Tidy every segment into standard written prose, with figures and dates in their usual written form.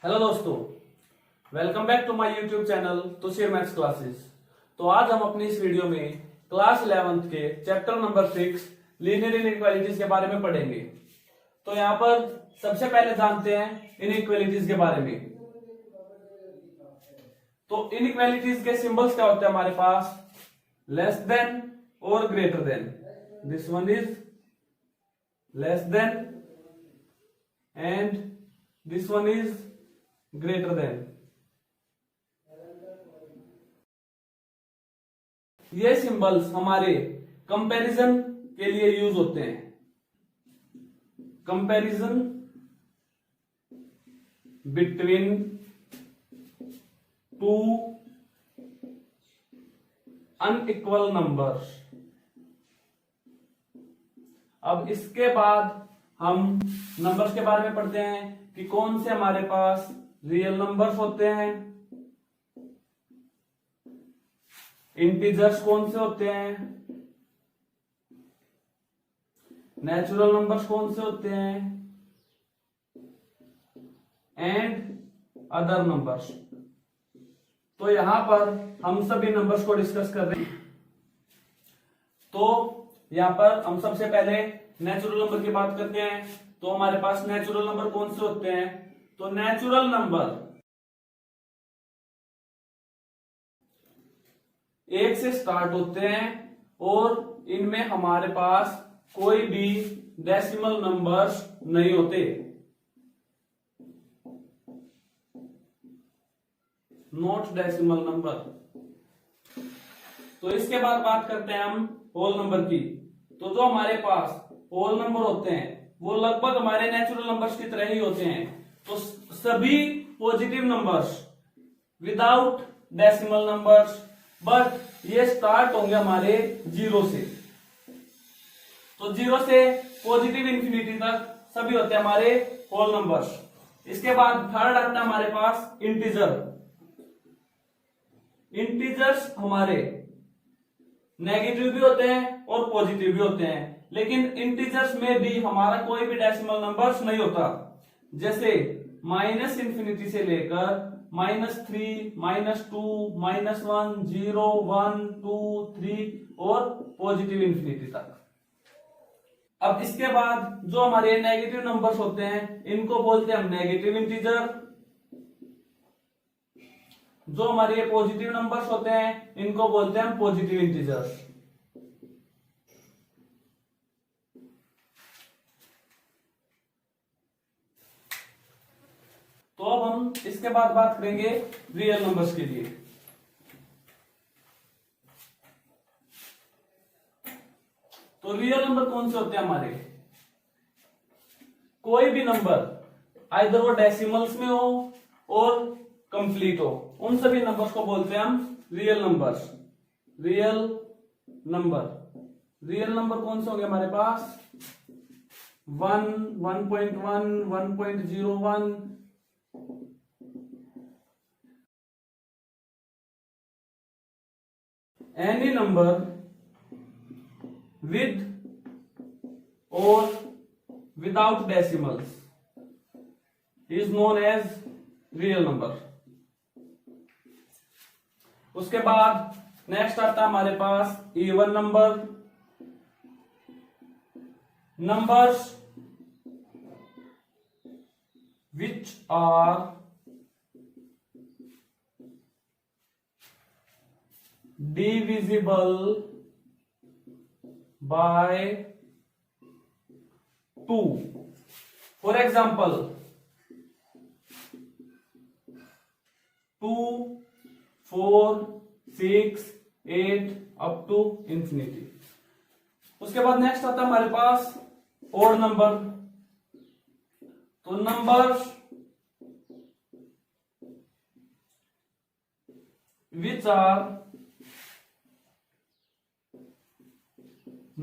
Hello दोस्तों, welcome back to my YouTube channel Tushar maths classes. तो आज हम अपनी इस वीडियो में क्लास 11th के चैप्टर नंबर 6 लीनियर इनइक्वालिटीज के बारे में पढ़ेंगे। तो यहाँ पर सबसे पहले जानते हैं इनइक्वालिटीज के बारे में। तो इनइक्वालिटीज के सिंबल्स क्या होते हैं हमारे पास? लेस देन और greater than. This one is less than and this one is greater than. ये सिंबल्स हमारे कंपैरिजन के लिए यूज होते हैं। Comparison between two unequal numbers. अब इसके बाद हम नंबर्स के बारे में पढ़ते हैं कि कौन से हमारे पास रियल नंबर्स होते हैं, इंटीजर्स कौन से होते हैं, नेचुरल नंबर्स कौन से होते हैं एंड अदर नंबर्स। तो यहां पर हम सभी नंबर्स को डिस्कस कर रहे हैं। तो यहां पर हम सबसे पहले नेचुरल नंबर की बात करते हैं। तो हमारे पास नेचुरल नंबर कौन से होते हैं? तो नेचुरल नंबर 1 से स्टार्ट होते हैं और इनमें हमारे पास कोई भी डेसिमल नंबर्स नहीं होते। Not decimal number. तो इसके बाद बात करते हैं हम होल नंबर की। तो जो हमारे पास होल नंबर होते हैं वो लगभग हमारे नेचुरल नंबर्स की तरह ही होते हैं। तो सभी positive numbers without decimal numbers, but ये स्टार्ट होंगे हमारे 0 से। तो 0 से पॉजिटिव इंफिनिटी तक सभी होते हैं हमारे होल नंबर्स। इसके बाद थर्ड आता है हमारे पास इंटीजर। इंटीजर्स हमारे नेगेटिव भी होते हैं और पॉजिटिव भी होते हैं, लेकिन इंटीजर्स में भी हमारा कोई भी डेसिमल नंबर्स नहीं होता। जैसे माइनस इंफिनिटी से लेकर -3, -2, -1, 0, 1, 2, 3 और पॉजिटिव इंफिनिटी तक। अब इसके बाद जो हमारे नेगेटिव नंबर्स होते हैं इनको बोलते हैं हम नेगेटिव इंटीजर। जो हमारे पॉजिटिव नंबर्स होते हैं इनको बोलते हैं हम पॉजिटिव इंटीजर्स। तो अब हम इसके बाद बात करेंगे रियल नंबर्स के लिए। तो रियल नंबर कौन से होते हैं हमारे? कोई भी नंबर आइदर वो डेसिमल्स में हो और कंप्लीट हो, उन सभी नंबर्स को बोलते हैं हम real numbers. Real number. Real number कौन से होंगे हमारे पास? 1, 1.1, 1.01, any number with or without decimals is known as real number। उसके बाद नेक्स्ट आता है हमारे पास even number. Numbers which are divisible by 2। For example, 2, 4, 6, 8 up to infinity। उसके बाद नेक्स्ट आता है हमारे पास ओड नंबर। तो numbers which are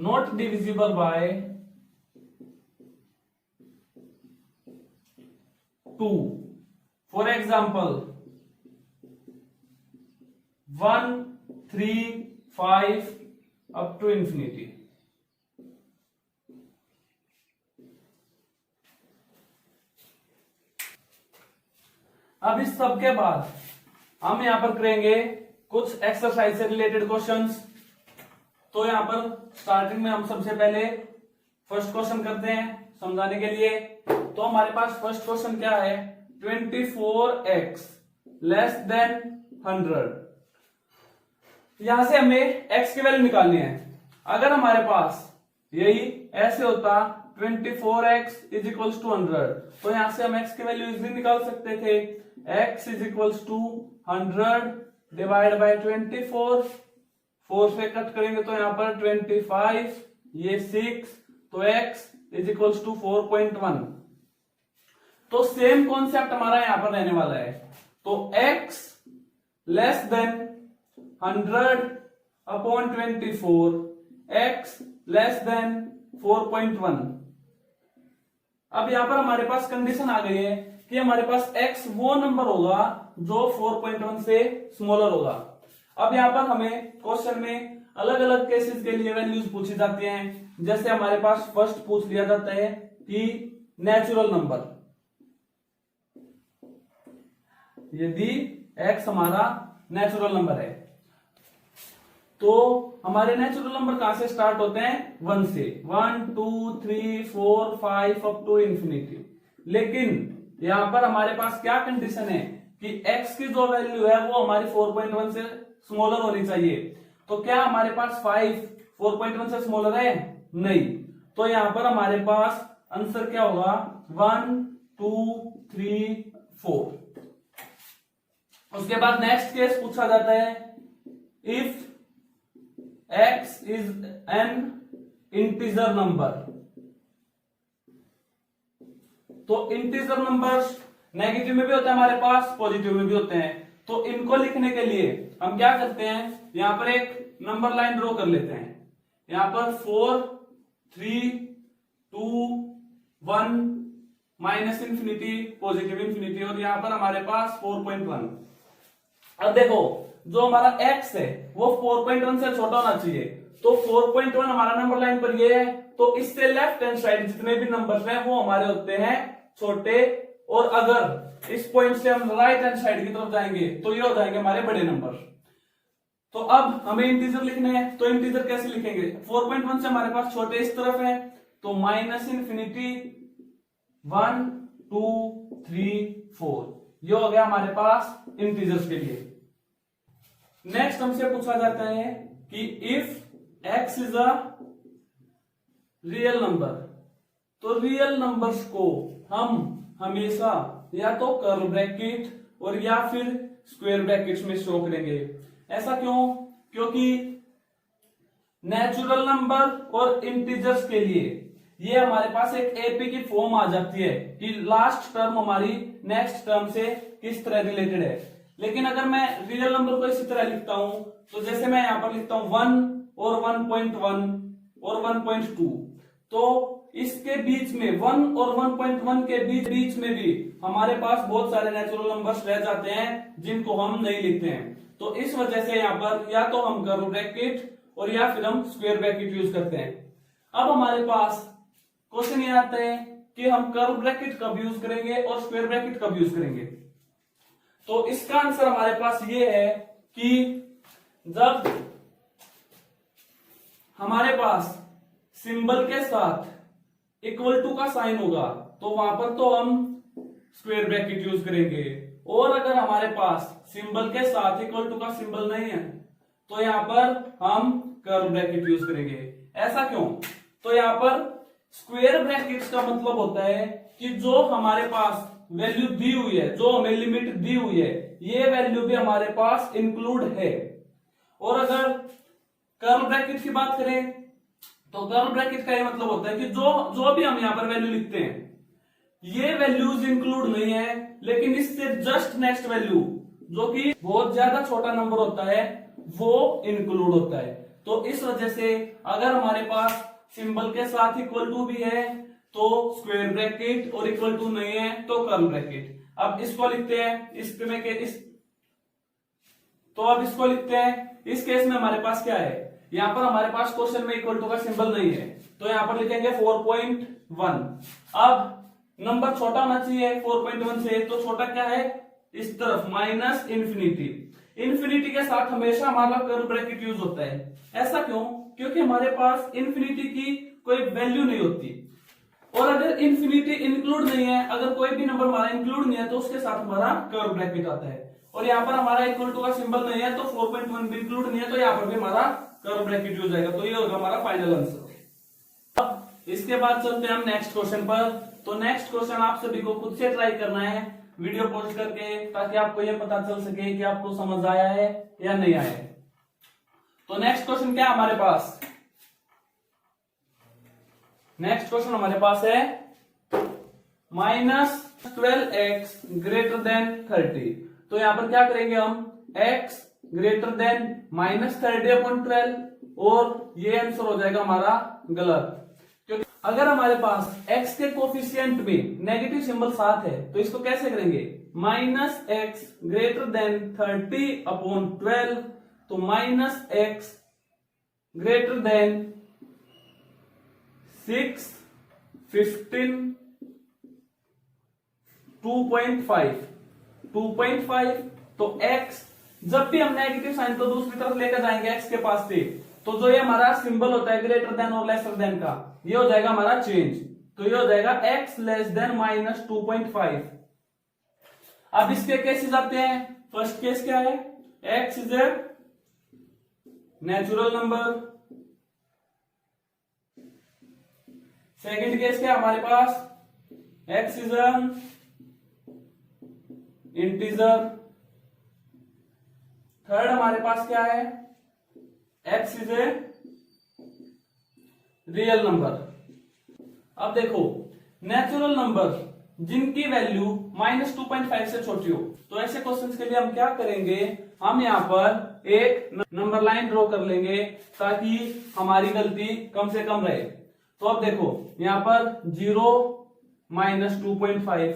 not divisible by 2। For example, 1, 3, 5 up to infinity। अब इस सब के बाद हम यहाँ पर करेंगे कुछ एक्सरसाइज से रिलेटेड क्वेश्चंस। तो यहाँ पर स्टार्टिंग में हम सबसे पहले फर्स्ट क्वेश्चन करते हैं समझाने के लिए। तो हमारे पास फर्स्ट क्वेश्चन क्या है, 24x लेस देन 100। यहां से हमें x की वैल्यू निकालनी है। अगर हमारे पास यही ऐसे होता 24x इज इक्वल्स टू 100, तो यहां से हम x की वैल्यू इजीली निकाल सकते थे। x is equals to 100 divide by 24, 4 से कट करेंगे तो यहां पर 25, ये 6, तो x इज इक्वल्स टू 4.1। तो सेम कॉन्सेप्ट हमारा यहां पर रहने वाला है। तो x less than 100 upon 24, x less than 4.1। अब यहां पर हमारे पास कंडीशन आ गई है कि हमारे पास x वो नंबर होगा जो 4.1 से स्मॉलर होगा। अब यहां पर हमें क्वेश्चन में अलग अलग केसेस के लिए वैल्यूज पूछी जाती हैं। जैसे हमारे पास फर्स्ट पूछ लिया जाता है कि नेचुरल नंबर, यदि x हमारा नेचुरल नंबर है तो हमारे नेचुरल नंबर कहां से स्टार्ट होते हैं, 1 से, 1 2 3 4 5 अप टू इंफिनिटी। लेकिन यहां पर हमारे पास क्या कंडीशन है कि x की जो वैल्यू है वो हमारी 4.1 से स्मॉलर होनी चाहिए। तो क्या हमारे पास 5 4.1 से स्मॉलर है, नहीं। तो यहां पर हमारे पास आंसर क्या होगा, 1 2 3 4। उसके बाद नेक्स्ट केस पूछा जाता है, if x is an integer number. तो इंटीजर नंबर्स नेगेटिव में भी होते हैं हमारे पास, पॉजिटिव में भी होते हैं। तो इनको लिखने के लिए हम क्या करते हैं, यहां पर एक नंबर लाइन ड्रॉ कर लेते हैं। यहां पर 4 3 2 1 माइनस इंफिनिटी, पॉजिटिव इंफिनिटी, और यहां पर हमारे पास 4.1। अब देखो जो हमारा x है वो 4.1 से छोटा होना चाहिए। तो 4.1 हमारा नंबर लाइन पर ये है, तो इससे लेफ्ट हैंड साइड जितने भी नंबर्स हैं वो हमारे होते हैं छोटे। और अगर इस पॉइंट से हम राइट हैंड साइड की तरफ जाएंगे तो ये हो जाएंगे हमारे बड़े नंबर। तो अब हमें इंटीजर लिखने हैं, तो इंटीजर कैसे लिखेंगे, 4.1 से हमारे पास छोटे इस तरफ है, तो माइनस इंफिनिटी 1 2 3 4, ये हो गया हमारे पास इंटीजर्स के लिए। नेक्स्ट हमसे पूछा जाता है कि if x is a real number, तो रियल नंबर्स को हम हमेशा या तो कर्ली ब्रैकेट और या फिर स्क्वायर ब्रैकेट्स में शो करेंगे। ऐसा क्यों, क्योंकि नेचुरल नंबर और इंटीजर्स के लिए ये हमारे पास एक एपी की फॉर्म आ जाती है कि लास्ट टर्म हमारी नेक्स्ट टर्म से किस तरह रिलेटेड है। लेकिन अगर मैं रियल नंबर को इसी तरह लिखता हूं, तो जैसे मैं यहां पर लिखता हूं 1 और 1.1 और 1.2, तो इसके बीच में 1 और 1.1 के बीच में भी हमारे पास बहुत सारे नेचुरल नंबर्स रह जाते हैं जिनको हम नहीं लिखते हैं। तो इस वजह से यहाँ पर या तो हम कर्ली ब्रैकेट और या फिर हम स्क्वायर ब्रैकेट यूज करते हैं। अब हमारे पास क्वेश्चन ये आता है कि हम कर्ली ब्रैकेट कब यूज करेंगे और स्क्वायर ब्रैकेट कब यूज करेंगे। तो इसका आंसर हमारे पास ये है कि जब हमारे पास सिंबल के साथ इक्वल टू का साइन होगा तो वहां पर तो हम स्क्वायर ब्रैकेट यूज करेंगे, और अगर हमारे पास सिंबल के साथ इक्वल टू का सिंबल नहीं है तो यहां पर हम कर्ली ब्रैकेट यूज करेंगे। ऐसा क्यों, तो यहां पर स्क्वायर ब्रैकेट्स का मतलब होता है कि जो हमारे पास वैल्यू दी हुई है, जो हमें लिमिट दी हुई है, ये वैल्यू भी हमारे पास इंक्लूड है। और अगर कर्ली ब्रैकेट की बात करें तो कर्ली ब्रैकेट का ये मतलब होता है कि जो भी हम यहां पर वैल्यू लिखते हैं ये वैल्यूज इंक्लूड नहीं है, लेकिन इससे जस्ट नेक्स्ट वैल्यू जो कि बहुत ज्यादा छोटा नंबर होता है वो इंक्लूड होता है। तो इस वजह से अगर हमारे पास सिंबल के साथ इक्वल टू भी है तो स्क्वायर ब्रैकेट, और इक्वल टू नहीं है तो कर्ली ब्रैकेट। अब इसको लिखते हैं तो अब इसको लिखते हैं। इस केस में हमारे पास क्या है, यहां पर हमारे पास क्वेश्चन में इक्वल टू का सिंबल नहीं है, तो यहां पर लिखेंगे 4.1। अब नंबर छोटा होना चाहिए 4.1 से, तो छोटा क्या है इस तरफ माइनस इंफिनिटी। इंफिनिटी के साथ हमेशा हमारा कर्व ब्रैकेट यूज होता है। ऐसा क्यों? क्योंकि हमारे पास इंफिनिटी की कोई वैल्यू नहीं होती, और अगर इंफिनिटी इंक्लूड नहीं है, अगर कोई भी नंबर हमारा इंक्लूड नहीं है, तो उसके साथ हमारा कर्व ब्रैकेट आता है। और यहाँ पर हमारा इक्वल टू का सिंबल नहीं है, तो 4.1 भी इंक्लूड नहीं है, तो यहाँ पर भी हमारा कर्व ब्रैकेट यूज आएगा। तो ये होगा हमारा फाइनल आंसर। अब इसके बाद चलते हैं हम नेक्स्ट क्वेश्चन पर। तो नेक्स्ट क्वेश्चन आप सभी को खुद से ट्राई करना है वीडियो पॉज करके, ताकि आपको ये पता चल सके कि आपको समझ आया है या नहीं आया है। तो नेक्स्ट क्वेश्चन क्या है हमारे पास? नेक्स्ट क्वेश्चन हमारे पास है -12x ग्रेटर देन 30। तो यहां पर क्या करेंगे हम? x ग्रेटर देन -30/12, और ये आंसर हो जाएगा हमारा गलत। क्योंकि अगर हमारे पास x के कोफिशिएंट में नेगेटिव सिंबल साथ है, तो इसको कैसे करेंगे? -x ग्रेटर देन 30/12, तो -x ग्रेटर देन 6, 15, 2.5। तो x, जब भी हम नेगेटिव साइन को दूसरी तरफ लेकर जाएंगे x के पास से, तो जो ये हमारा सिंबल होता है ग्रेटर देन और लेसर देन का, ये हो जाएगा हमारा चेंज। तो ये हो जाएगा x लेस देन -2.5। अब इसके केसेस आते हैं। फर्स्ट केस क्या है? x is a natural number. Second case क्या हमारे पास? x is an integer. Third हमारे पास क्या है? x is a real number. अब देखो, नेचुरल नंबर जिनकी वैल्यू -2.5 से छोटी हो, तो ऐसे क्वेश्चंस के लिए हम क्या करेंगे? हम यहाँ पर एक नंबर लाइन ड्रॉ कर लेंगे, ताकि हमारी गलती कम से कम रहे। तो अब देखो, यहाँ पर 0, -2.5,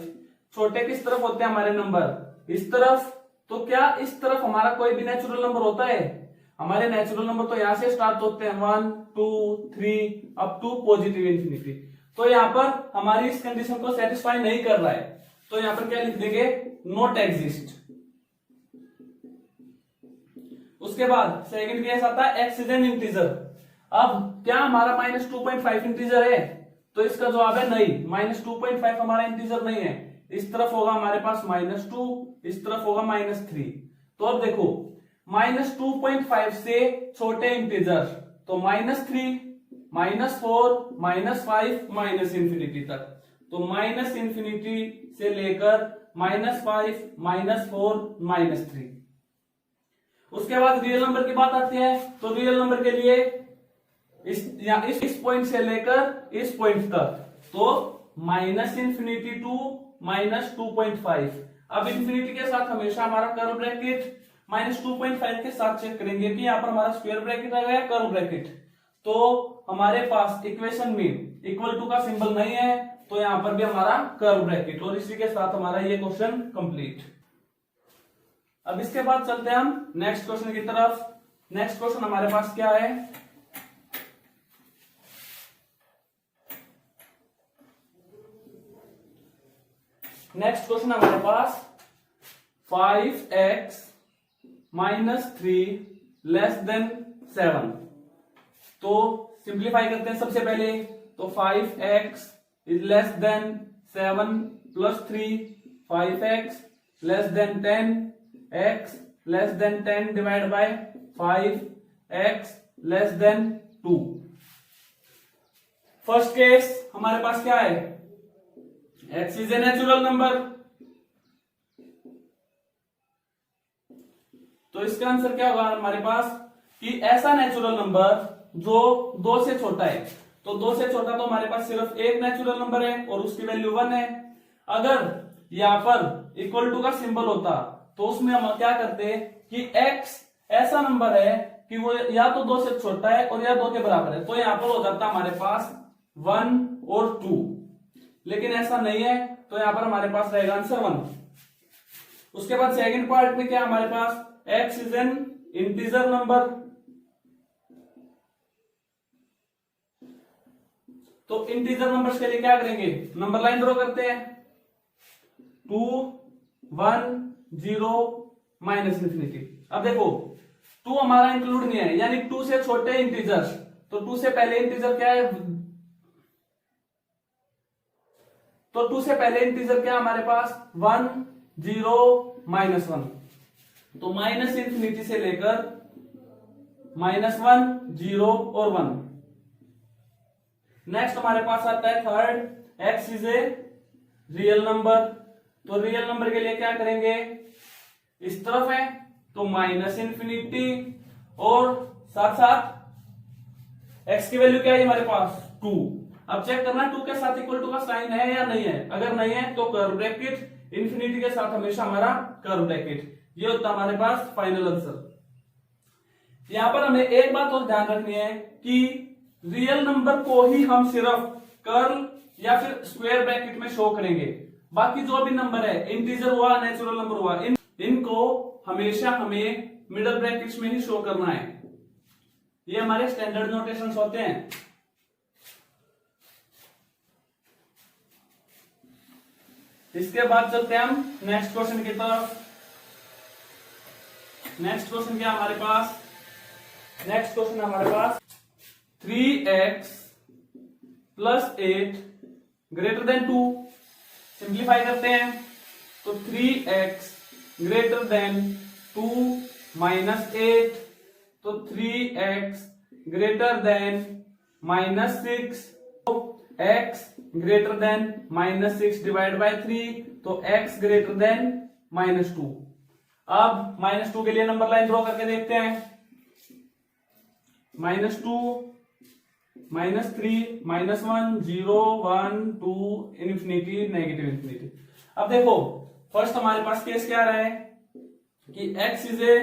छोटे किस तरफ होते हैं हमारे नंबर? इस तरफ। तो क्या इस तरफ हमारा कोई भी नेचुरल नंबर होता है? हमारे नेचुरल नंबर तो यहां से स्टार्ट होते हैं 1, 2, 3 अप टू पॉजिटिव इंफिनिटी। तो यहाँ पर हमारी इस कंडीशन को सेटिस्फाई नहीं कर रहा है, तो यहाँ पर क्या लिख देंगे? Not exist. उसके बाद सेकंड केस आता है x इज एन इंटीजर। अब क्या हमारा -2.5 इंटीजर है? तो इसका जवाब है नहीं, -2.5 हमारा इंटीजर नहीं है। इस तरफ होगा हमारे पास -2, इस तरफ होगा -3। तो अब देखो, -2.5 से छोटे इंटीजर, तो -3, -4, -5, माइनस इंफिनिटी तक। तो माइनस इंफिनिटी से लेकर -5, -4, -3। उसके बाद रियल नंबर की बात आती है। तो रियल नंबर के लिए इस पॉइंट से लेकर इस पॉइंट तक, तो -इंफिनिटी टू -2.5। अब इंफिनिटी के साथ हमेशा हमारा कर्व ब्रैकेट -2.5 के साथ चेक करेंगे कि यहाँ पर हमारा स्क्वायर ब्रैकेट आएगा या कर्व ब्रैकेट। तो हमारे पास इक्वेशन में इक्वल टू का सिंबल नहीं है, तो यहाँ पर भी हमारा कर्व ब्रैकेट, और इसी के साथ हमारा ये क्वेश्चन कंप्लीट। अब इसके बाद चलते हैं हम नेक्स्ट क्वेश्चन की तरफ। नेक्स्ट क्वेश्चन हमारे पास क्या है? नेक्स्ट क्वेश्चन हमारे पास 5x -3 लेस देन 7। तो सिंप्लीफाई करते हैं सबसे पहले। तो 5x is less than 7 plus 3, 5x less than 10, x less than 10 divide by 5, x less than 2। First case हमारे पास क्या है? x is a natural number. तो इसका आंसर क्या होगा हमारे पास? कि ऐसा नेचुरल नंबर जो 2 से छोटा है। तो 2 से छोटा तो हमारे पास सिर्फ एक नेचुरल नंबर है और उसकी वैल्यू 1 है। अगर यहां पर इक्वल टू का सिंबल होता, तो उसमें हम क्या करते कि x ऐसा नंबर है कि वो या तो 2 से छोटा है और या 2 के बराबर है। तो यहां पर हो जाता हमारे पास 1 और 2, लेकिन ऐसा नहीं है, तो यहां पर हमारे पास रहेगा आंसर 1। उसके बाद सेकंड पार्ट में क्या हमारे पास? x is an integer number. तो इंटीजर नंबर्स के लिए क्या करेंगे? नंबर लाइन ड्रॉ करते हैं। 2, 1, 0 माइनस इंफिनिटी। अब देखो 2 हमारा इंक्लूड नहीं है, यानी 2 से छोटे इंटीजर्स, तो 2 से पहले इंटीजर क्या है, तो 2 से पहले इंटीजर क्या है हमारे पास 1 0 माइनस 1, तो माइनस इंफिनिटी से लेकर -1 0 और 1। नेक्स्ट हमारे पास आता है third, x is a real number, तो रियल नंबर के लिए क्या करेंगे, इस तरफ है तो माइनस इंफिनिटी और साथ साथ x की वैल्यू क्या है हमारे पास 2। अब चेक करना 2 के साथ इक्वल टू का साइन है या नहीं है, अगर नहीं है तो कर्व ब्रैकेट, इंफिनिटी के साथ हमेशा हमारा कर्व ब्रैकेट, ये होता है हमारे पास फाइनल आंसर। यहां पर हमें एक बात और ध्यान रखनी है कि रियल नंबर को ही हम सिर्फ कर्ल या फिर स्क्वायर ब्रैकेट में शो करेंगे, बाकी जो भी नंबर है, इंटीजर हुआ, नेचुरल नंबर हुआ, इनको हमेशा हमें मिडल ब्रैकेट्स में ही शो करना है। ये हमारे स्टैंडर्ड नोटेशंस होते हैं। इसके बाद चलते हैं हम नेक्स्ट क्वेश्चन की तरफ। नेक्स्ट क्वेश्चन क्या हमारे पास, नेक्स्ट क्वेश्चन हमारे पास 3x + 8 > 2, सिंप्लीफाई करते हैं तो 3x > 2 - 8, तो 3x > -6, तो x > -6 डिवाइड बाय 3, तो x <-2। अब -2 के लिए नंबर लाइन ड्रॉ करके देखते हैं, -2 -3 -1 0 1 2 इंफिनिटी नेगेटिव इंफिनिटी। अब देखो फर्स्ट हमारे पास केस क्या आ रहा है कि x is a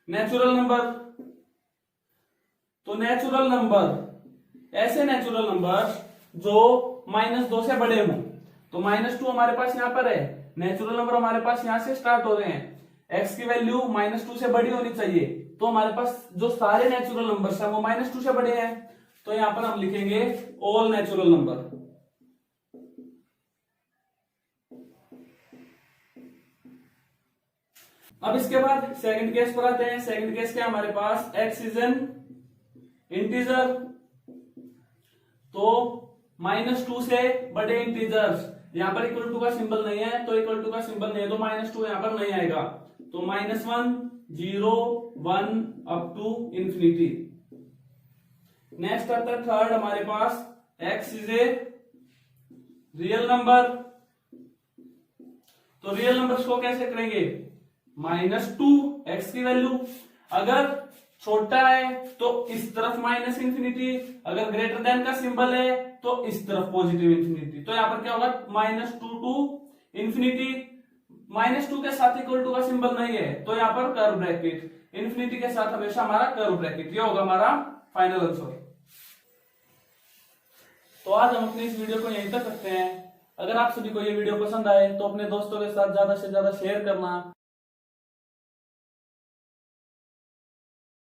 natural number, तो नेचुरल नंबर, ऐसे नेचुरल नंबर जो -2 से बड़े हों, तो -2 हमारे पास यहां पर है, नेचुरल नंबर हमारे पास यहां से स्टार्ट हो रहे हैं, x की वैल्यू -2 से बड़ी होनी चाहिए, तो हमारे पास जो सारे नेचुरल नंबर्स हैं वो -2 से बड़े हैं, तो यहां पर हम लिखेंगे ऑल नेचुरल नंबर। अब इसके बाद सेकंड केस पर आते हैं। सेकंड केस क्या हमारे पास, x इज एन इंटीजर, तो -2 से बड़े इंटीजर्स, यहां पर इक्वल टू का सिंबल नहीं है, तो इक्वल टू का सिंबल नहीं है तो -2 यहां पर नहीं आएगा, तो -1 0 1 अप टू इंफिनिटी। नेक्स्ट आता है थर्ड हमारे पास, x is a real number, तो रियल नंबर्स को कैसे करेंगे, -2 x की वैल्यू, अगर छोटा है तो इस तरफ माइनस इंफिनिटी, अगर ग्रेटर देन का सिंबल है तो इस तरफ पॉजिटिव इंफिनिटी, तो यहां पर क्या होगा -2 टू इंफिनिटी, -2 के साथ इक्वल टू का सिंबल नहीं है तो यहां पर कर्व ब्रैकेट, इंफिनिटी के साथ हमेशा हमारा कर्व ब्रैकेट, ये होगा हमारा फाइनल आंसर। तो आज हम अपनी इस वीडियो को यहीं तक रखते हैं। अगर आप सभी को ये वीडियो पसंद आए तो अपने दोस्तों के साथ ज्यादा से ज्यादा शेयर करना।